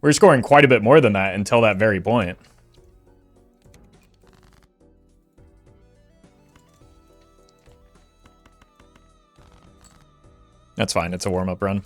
We were scoring quite a bit more than that until that very point. That's fine, it's a warm-up run.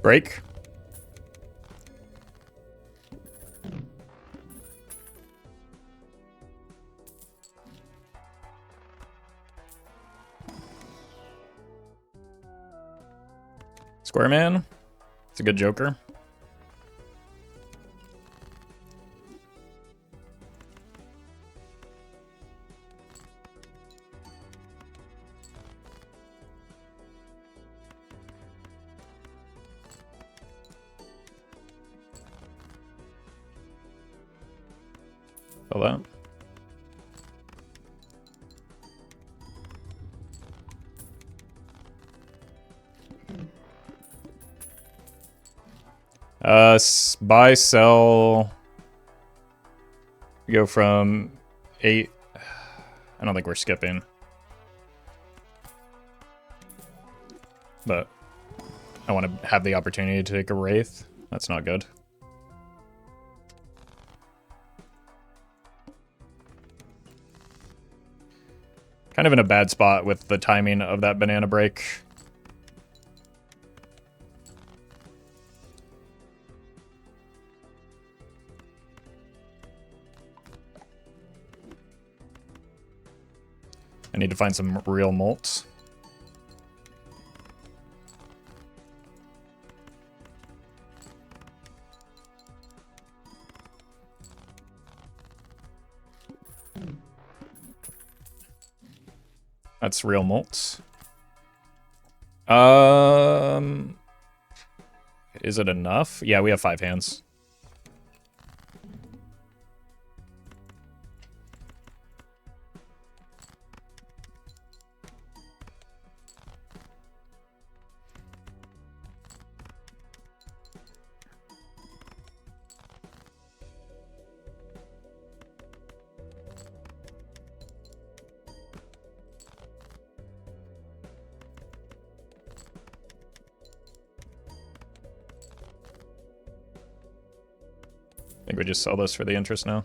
Break. Square man. It's a good joker. Fill that. Buy, sell. We go from 8. I don't think we're skipping. But I want to have the opportunity to take a Wraith. That's not good. Kind of in a bad spot with the timing of that banana break. I need to find some real molts. That's real molts. Is it enough? Yeah, we have 5 hands. I think we just sell this for the interest now.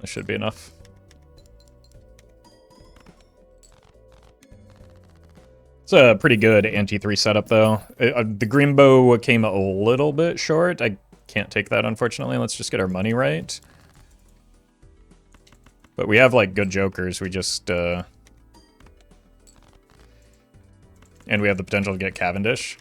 This should be enough. It's a pretty good ante-3 setup, though. The green bow came a little bit short. I can't take that, unfortunately. Let's just get our money right. But we have, like, good jokers. We just... And we have the potential to get Cavendish.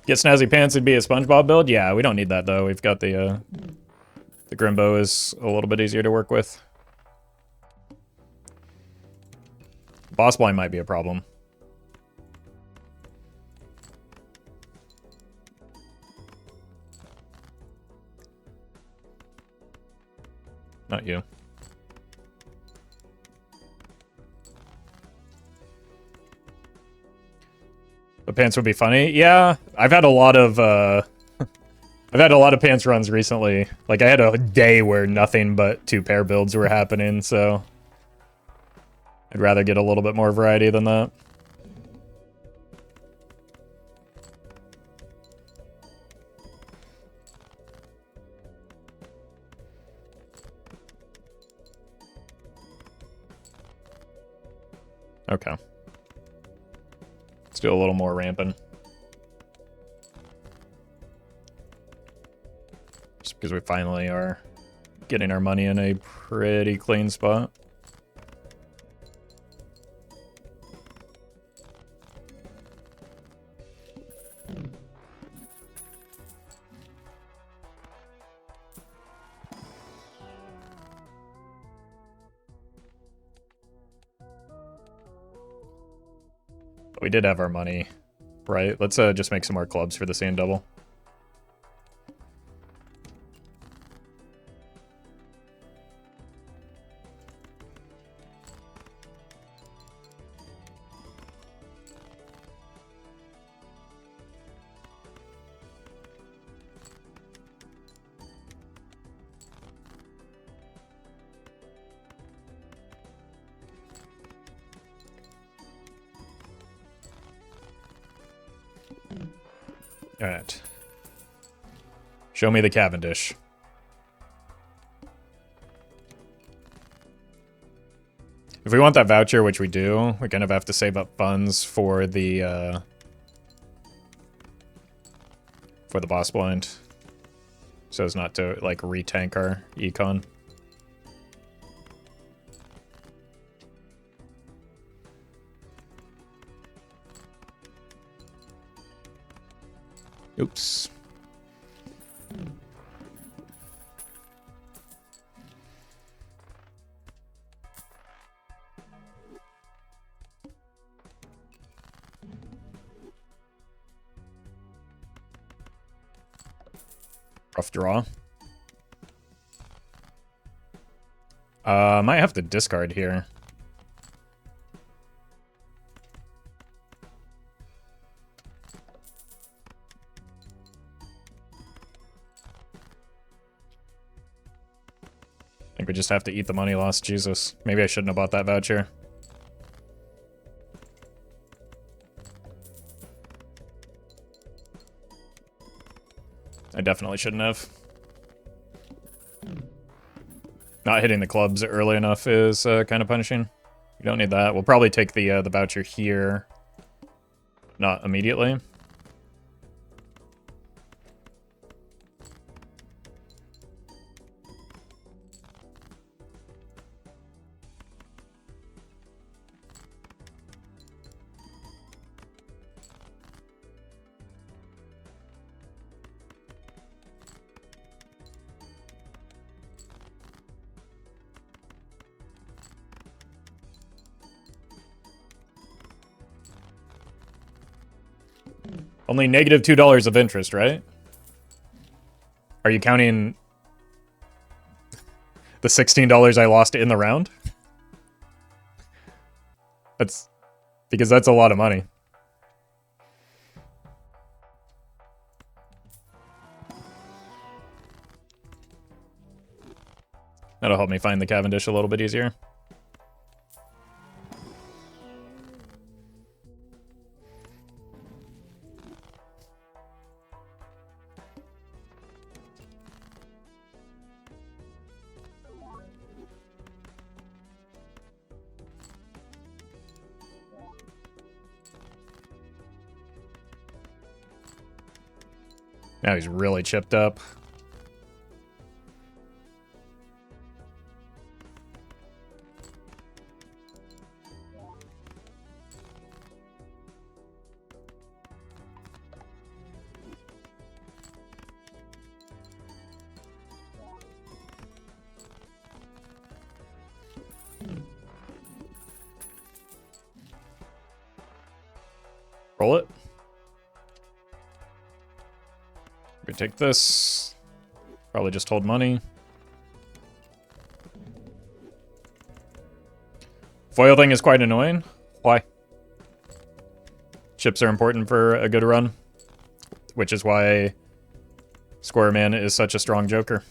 Get Snazzy Pants and be a SpongeBob build? Yeah, we don't need that, though. We've got the Grimbo is a little bit easier to work with. Boss blind might be a problem. Not you. The pants would be funny. Yeah, I've had a lot of I've had a lot of pants runs recently. Like, I had a day where nothing but 2-pair builds were happening, so I'd rather get a little bit more variety than that. Okay. Let's do a little more ramping. Just because we finally are getting our money in a pretty clean spot. We did have our money, right? Let's just make some more clubs for the sand double. All right. Show me the Cavendish. If we want that voucher, which we do, we kind of have to save up funds for the boss blind, so as not to like retank our econ. Oops. Rough draw. Might have to discard here. I think we just have to eat the money loss. Jesus. Maybe I shouldn't have bought that voucher. I definitely shouldn't have. Not hitting the clubs early enough is kind of punishing. You don't need that. We'll probably take the voucher here. Not immediately. Only negative $2 of interest, right? Are you counting the $16 I lost in the round? That's because that's a lot of money. That'll help me find the Cavendish a little bit easier. Now he's really chipped up. Roll it. We take this. Probably just hold money. Foil thing is quite annoying. Why? Chips are important for a good run, which is why Square Man is such a strong Joker.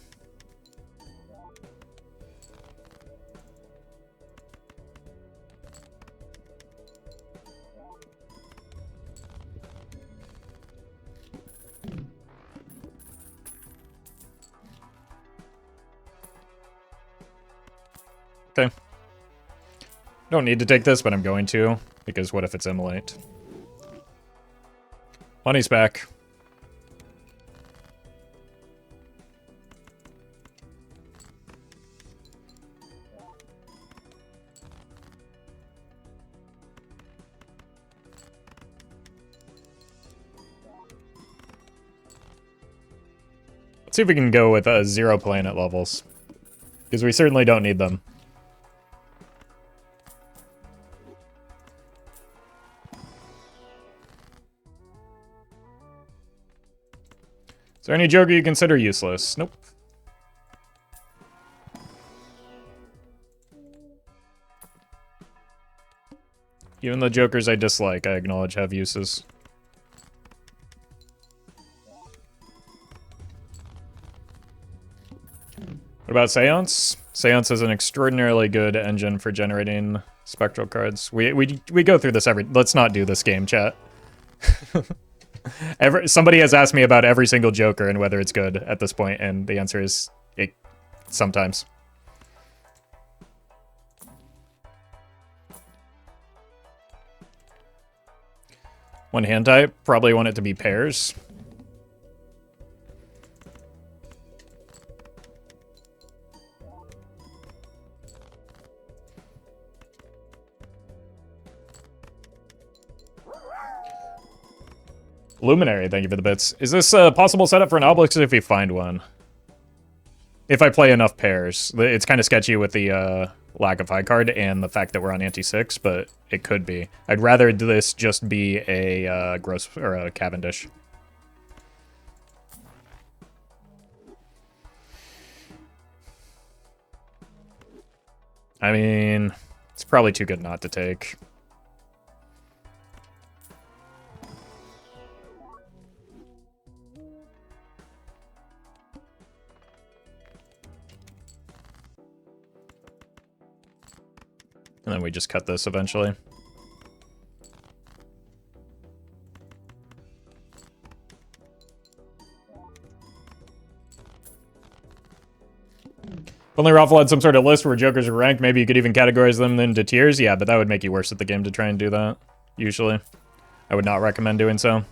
Okay. Don't need to take this, but I'm going to, because what if it's immolate? Money's back. Let's see if we can go with 0 planet levels, because we certainly don't need them. Is there any Joker you consider useless? Nope. Even the Jokers I dislike, I acknowledge have uses. What about Seance? Seance is an extraordinarily good engine for generating spectral cards. We go through this every... Let's not do this game, chat. Somebody has asked me about every single Joker and whether it's good at this point, and the answer is sometimes. One hand type, probably want it to be pairs. Luminary, thank you for the bits. Is this a possible setup for an obelisk if we find one? If I play enough pairs. It's kind of sketchy with the lack of high card and the fact that we're on ante-6, but it could be. I'd rather this just be a gross or a Cavendish. I mean, it's probably too good not to take. And then we just cut this eventually. If only Roffle had some sort of list where Jokers are ranked, maybe you could even categorize them into tiers. Yeah, but that would make you worse at the game to try and do that, usually. I would not recommend doing so.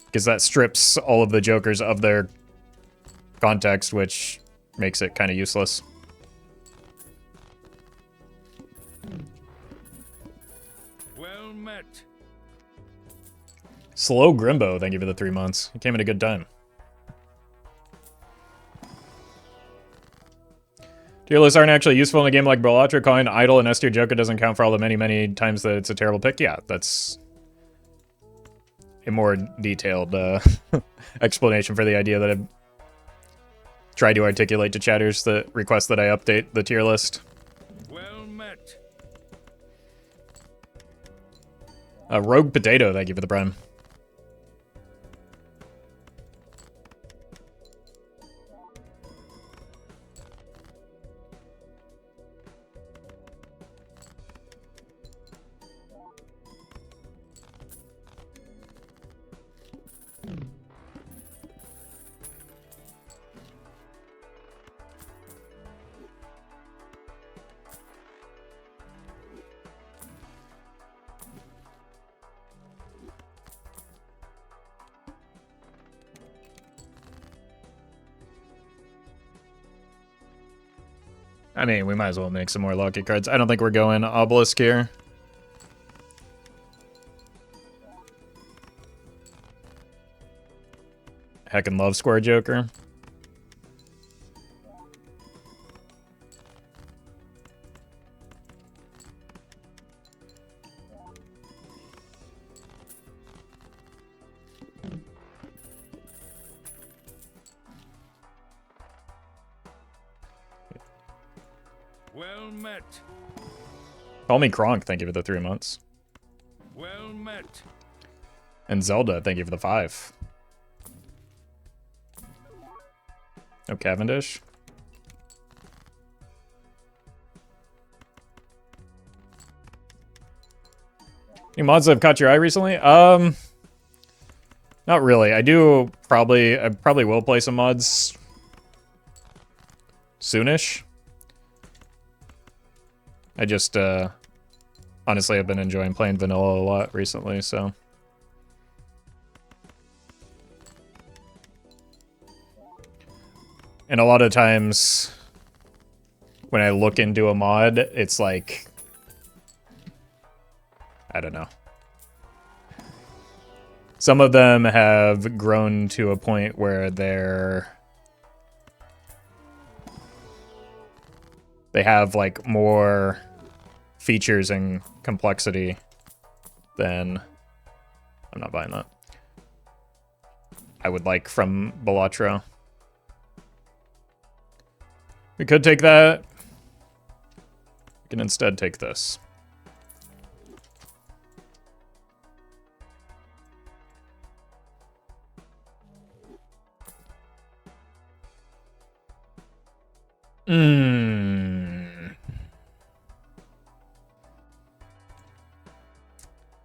Because that strips all of the Jokers of their context, which makes it kind of useless. Well met. Slow Grimbo, thank you for the 3 months. He came at a good time. Tier lists aren't actually useful in a game like Balatro. Calling idle an S-tier Joker doesn't count for all the many, many times that it's a terrible pick. Yeah, that's a more detailed explanation for the idea that I've tried to articulate to chatters that request that I update the tier list. Well met. Rogue Potato, thank you for the prime. I mean, we might as well make some more lucky cards. I don't think we're going Obelisk here. Heckin' love Square Joker. Well met. Call me Kronk, thank you for the 3 months. Well met. And Zelda, thank you for the 5. Oh, Cavendish. Any mods that have caught your eye recently? Not really. I probably will play some mods soonish. I just, honestly, I've been enjoying playing vanilla a lot recently, so. And a lot of times, when I look into a mod, it's like, I don't know. Some of them have grown to a point where they have like more features and complexity than I'm not buying that. I would like from Balatro. We could take that. We can instead take this.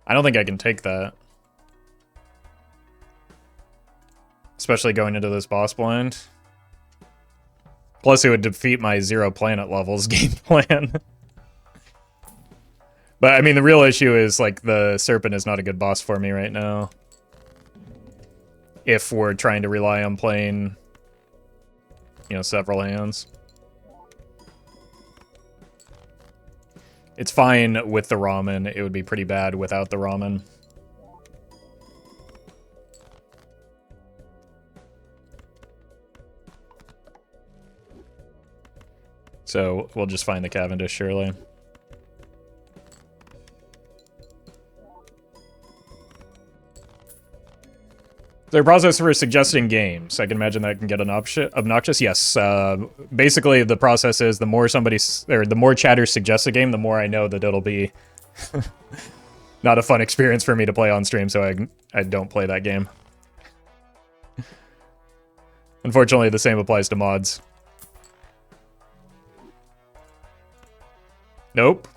I don't think I can take that. Especially going into this boss blind. Plus it would defeat my 0 planet levels game plan. But I mean, the real issue is like the serpent is not a good boss for me right now. If we're trying to rely on playing, you know, several hands. It's fine with the ramen. It would be pretty bad without the ramen. So we'll just find the Cavendish, surely. Is there a process for suggesting games? I can imagine that can get obnoxious. Yes. Basically, the process is the more the more chatters suggest a game, the more I know that it'll be not a fun experience for me to play on stream, so I don't play that game. Unfortunately, the same applies to mods. Nope.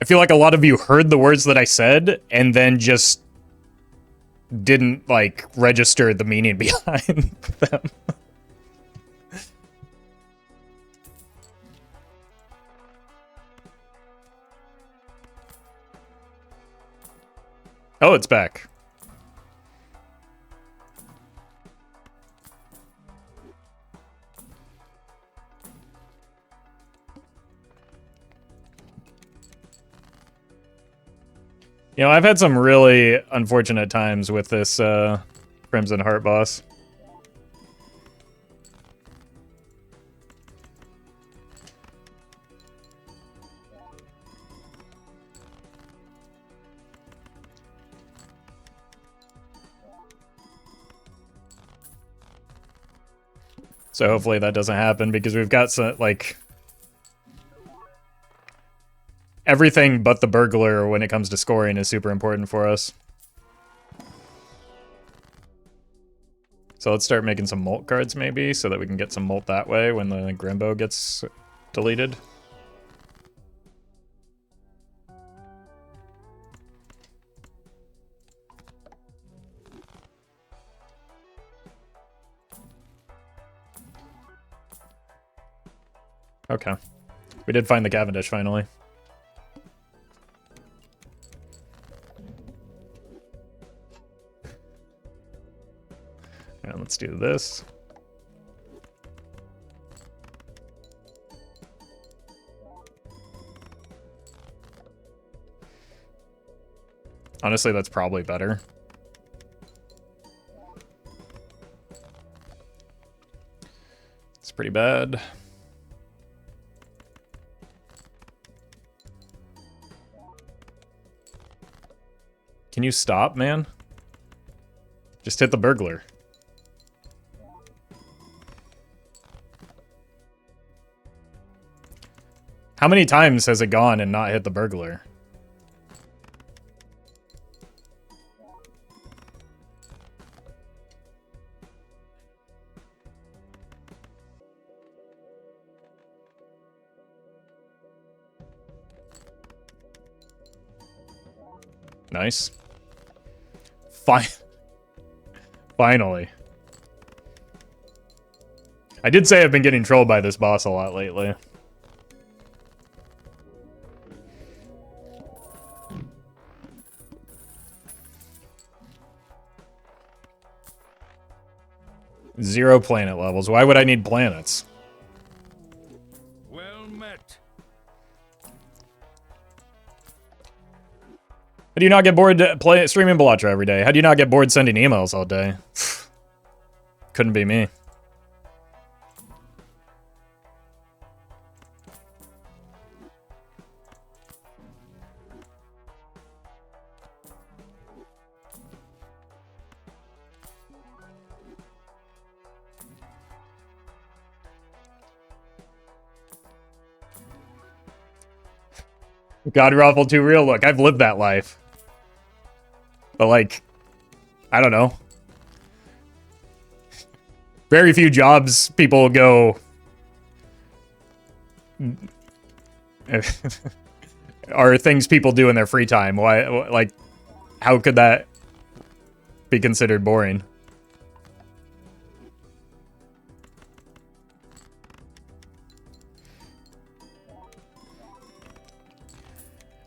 I feel like a lot of you heard the words that I said and then just didn't, like, register the meaning behind them. Oh, it's back. You know, I've had some really unfortunate times with this Crimson Heart boss. So hopefully that doesn't happen, because we've got some, like, everything but the burglar when it comes to scoring is super important for us. So let's start making some molt cards maybe, so that we can get some molt that way when the Grimbo gets deleted. Okay. We did find the Cavendish finally. And let's do this. Honestly, that's probably better. It's pretty bad. Can you stop, man? Just hit the burglar. How many times has it gone and not hit the burglar? Nice. Finally. I did say I've been getting trolled by this boss a lot lately. Zero planet levels. Why would I need planets? Well met. How do you not get bored streaming Balatro every day? How do you not get bored sending emails all day? Couldn't be me. God, Roffle too real. Look, I've lived that life. But like, I don't know. Very few jobs people go... are things people do in their free time. Why, like, how could that be considered boring?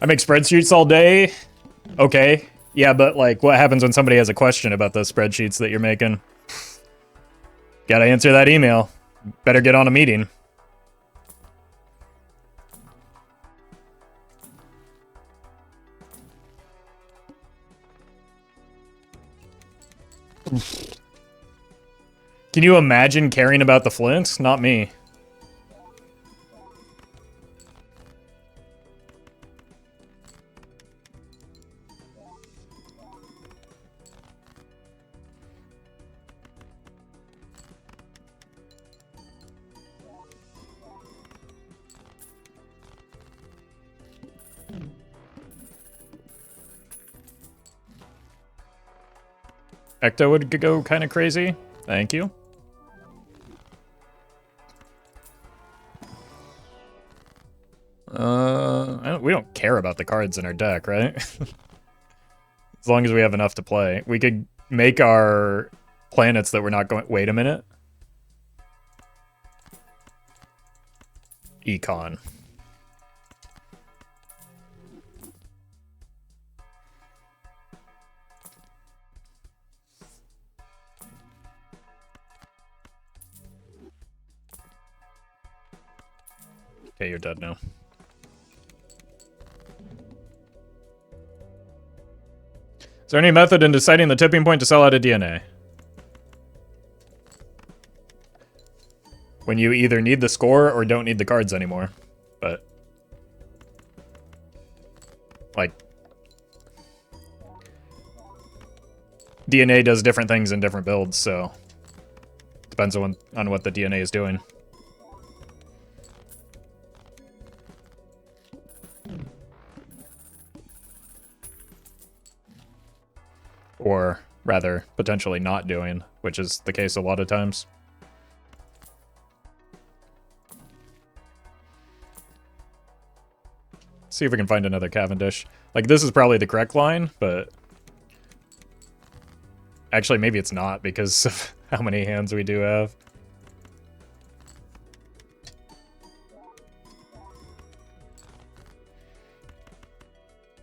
I make spreadsheets all day. Okay. Yeah, but like, what happens when somebody has a question about those spreadsheets that you're making? Gotta answer that email. Better get on a meeting. Can you imagine caring about the flint? Not me. Ecto would go kind of crazy. Thank you. We don't care about the cards in our deck, right? As long as we have enough to play. We could make our planets that we're not going... Wait a minute. Econ. Okay, you're dead now. Is there any method in deciding the tipping point to sell out a DNA? When you either need the score or don't need the cards anymore. But... like... DNA does different things in different builds, so... depends on what the DNA is doing. Or, rather, potentially not doing, which is the case a lot of times. See if we can find another Cavendish. Like, this is probably the correct line, but... actually, maybe it's not, because of how many hands we do have.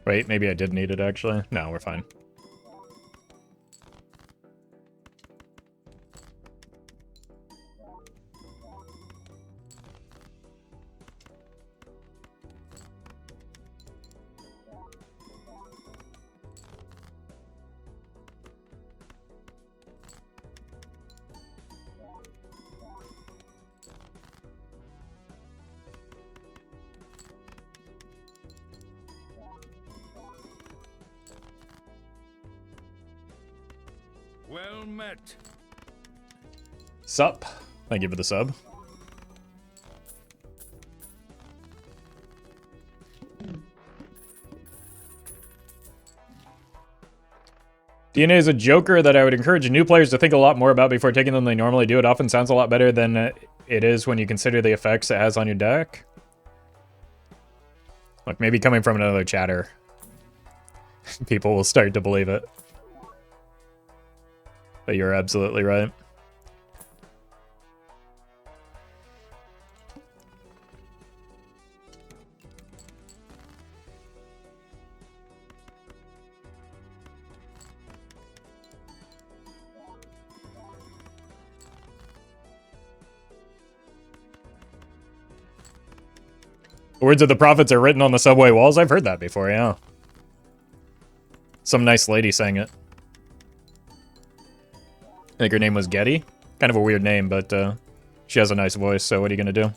Wait, maybe I did need it, actually. No, we're fine. Well met. Sup. Thank you for the sub. DNA is a joker that I would encourage new players to think a lot more about before taking them than they normally do. It often sounds a lot better than it is when you consider the effects it has on your deck. Look, maybe coming from another chatter, people will start to believe it. But you're absolutely right. The words of the prophets are written on the subway walls. I've heard that before, yeah. Some nice lady sang it. I think her name was Getty. Kind of a weird name, but she has a nice voice, so what are you gonna do?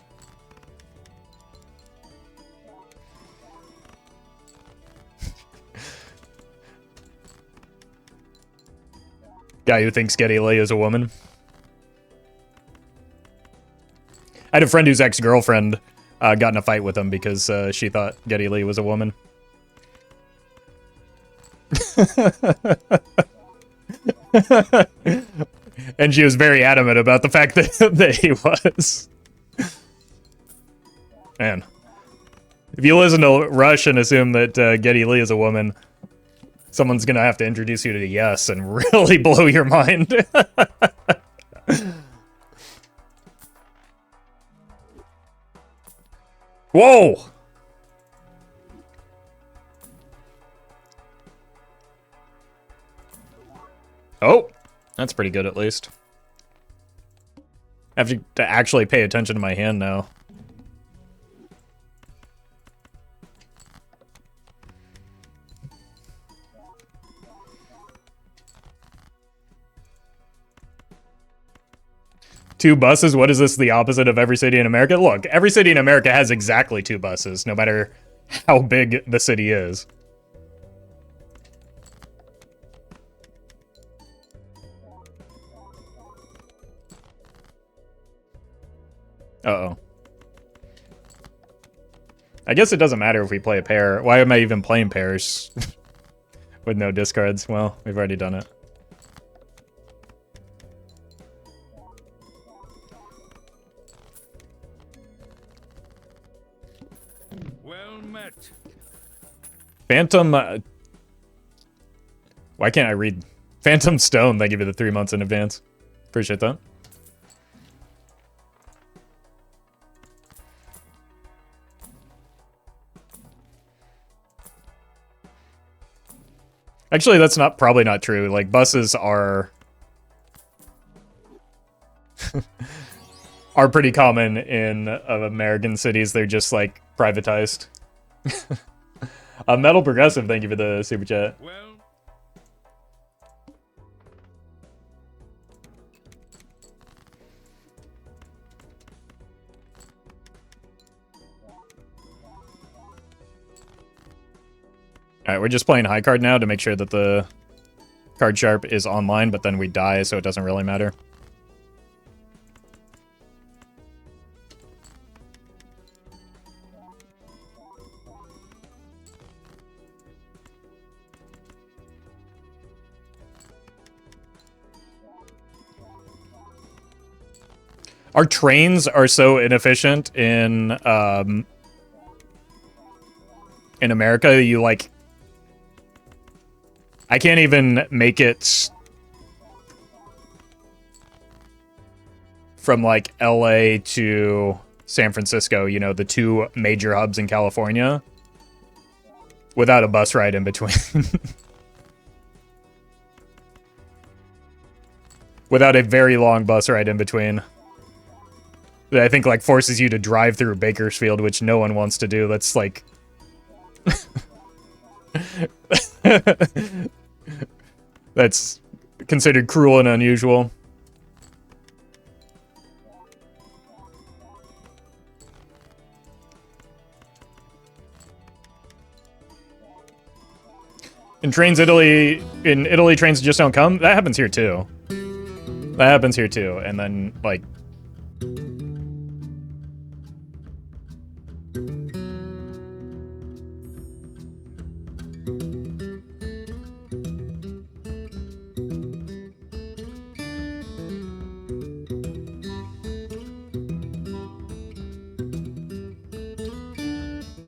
Guy who thinks Getty Lee is a woman. I had a friend whose ex-girlfriend got in a fight with him because she thought Getty Lee was a woman. And she was very adamant about the fact that he was. Man. If you listen to Rush and assume that Getty Lee is a woman, someone's gonna have to introduce you to Yes and really blow your mind. Whoa! Oh, that's pretty good at least. I have to actually pay attention to my hand now. Two buses? What is this, the opposite of every city in America? Look, every city in America has exactly two buses, no matter how big the city is. Uh-oh. I guess it doesn't matter if we play a pair. Why am I even playing pairs with no discards? Well, we've already done it. Well met. Phantom... why can't I read? Phantom Stone, thank you for the 3 months in advance. Appreciate that. Actually, that's probably not true. Like, buses are... are pretty common in American cities. They're just, like, privatized. Metal Progressive, thank you for the super chat. Well. Alright, we're just playing high card now to make sure that the card sharp is online, but then we die, so it doesn't really matter. Our trains are so inefficient in America. You, like... I can't even make it from, like, LA to San Francisco, you know, the two major hubs in California, without a bus ride in between. Without a very long bus ride in between. That I think, like, forces you to drive through Bakersfield, which no one wants to do. That's, like... That's considered cruel and unusual. In Italy, trains just don't come. That happens here too. That happens here too. And then, like,